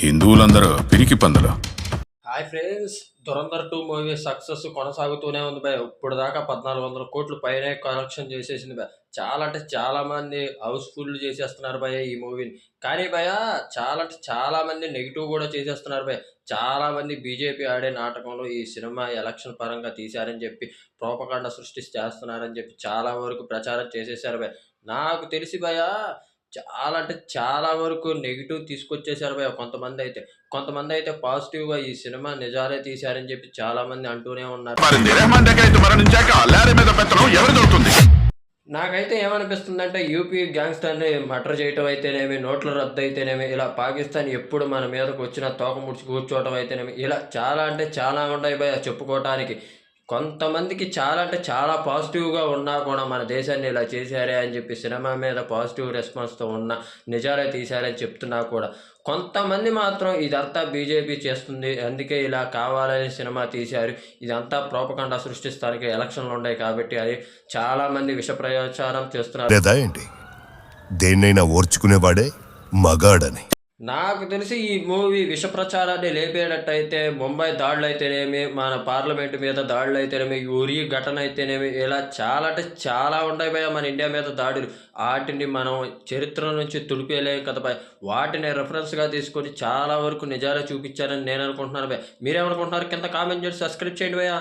హిందువులందరూ పిరికి పందులు. Hi friends, Dhurandhar 2 movie success కొనసాగుతూనే ఉంది భయ్. ఇప్పుడు దాకా 1400 కోట్లు పైనే కలెక్షన్ చేసేసింది భయ్. చాలా అంటే చాలా మంది హౌస్ఫుల్ చేసేస్తున్నారు భయ ఈ మూవీని. కానీ భయ చాలా అంటే చాలా మంది నెగిటివ్ కూడా చేసేస్తున్నారు భయ. చాలా మంది బీజేపీ ఆడే నాటకంలో ఈ సినిమా ఎలక్షన్ పరంగా తీశారని చెప్పి ప్రోపకాండ సృష్టి చేస్తున్నారని చెప్పి చాలా వరకు ప్రచారం చేసేసారు భయ. నాకు తెలిసి భయ చాలా అంటే చాలా వరకు నెగిటివ్ తీసుకొచ్చేసారు భయ కొంతమంది అయితే పాజిటివ్‌గా ఈ సినిమా నిజాలే తీశారని చెప్పి చాలామంది అంటూనే ఉన్నారు. నాకైతే ఏమనిపిస్తుందంటే యూపీ గ్యాంగ్‌స్టర్‌ని మర్డర్ చేయటం అయితేనేమి, నోట్ల రద్దు అయితేనేమి, ఇలా పాకిస్తాన్ ఎప్పుడు మన మీదకి వచ్చినా తోక ముడిచి కూర్చోవటం అయితేనేమి, ఇలా చాలా అంటే చాలా ఉన్నాయి భయ్యా చెప్పుకోవటానికి. కొంతమందికి చాలా అంటే చాలా పాజిటివ్‌గా ఉన్నా కూడా మన దేశాన్ని ఇలా చేశారే అని చెప్పి సినిమా మీద పాజిటివ్ రెస్పాన్స్‌తో ఉన్న నిజాలే తీశారని చెప్తున్నా కూడా కొంతమంది మాత్రం ఇదంతా బీజేపీ చేస్తుంది, అందుకే ఇలా కావాలని సినిమా తీశారు, ఇదంతా ప్రోపగండా సృష్టిస్తానికి ఎలక్షన్లు ఉన్నాయి కాబట్టి అని చాలామంది విష ప్రచారం చేస్తున్నారు. లేదా ఏంటి దేన్నైనా ఓర్చుకునేవాడే మగాడని. నాకు తెలిసి ఈ మూవీ విష ప్రచారాన్ని లేపేటట్టయితే ముంబై దాడులు అయితేనేమి, మన పార్లమెంట్ మీద దాడులు అయితేనేమి, ఉరి ఘటన అయితేనేమి, ఇలా చాలా అంటే చాలా ఉన్నాయి భయ మన ఇండియా మీద దాడులు. వాటిని మనం చరిత్ర నుంచి తుడిపేయలేం కదా భయ. వాటిని రెఫరెన్స్గా తీసుకొని చాలా వరకు నిజాలు చూపించారని నేను అనుకుంటున్నాను భయ. మీరేమనుకుంటున్నారు? కింద కామెంట్ చేసి సబ్స్క్రైబ్ చేయండి భయ.